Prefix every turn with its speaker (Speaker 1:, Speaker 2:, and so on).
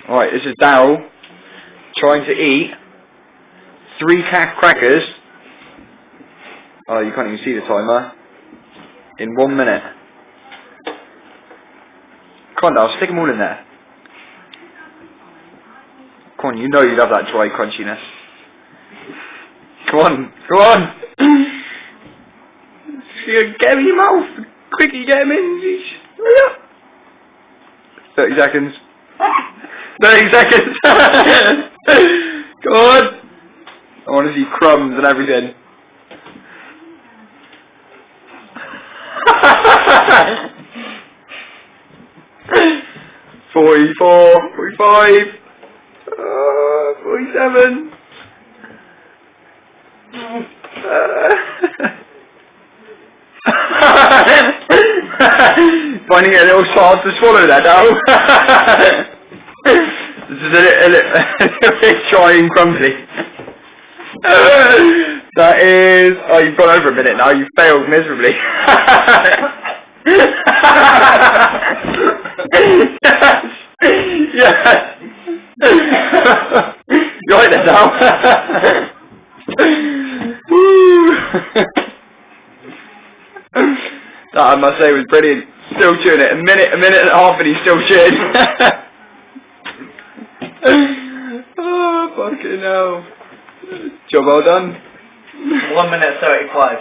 Speaker 1: Right, this is Daryl trying to eat 3 crackers. Oh, you can't even see the timer. In 1 minute. Come on, Daryl, stick them all in there. Come on, you know you love that dry crunchiness. Come on, come on. Get them in your mouth. Quickly, get them in. Hurry up. 30 seconds. 30 seconds. Come on. I want to see crumbs and everything. $44, $45, $47. Finding it a little hard to swallow that now. This is a little bit dry and crumbly. That is... Oh, you've gone over a minute now. You've failed miserably. Yes. You're right there now. Woo. That, I must say, was brilliant. Still chewing it. A minute and a half and he's still chewing. Oh, fucking hell. Job well done.
Speaker 2: 1 minute 35.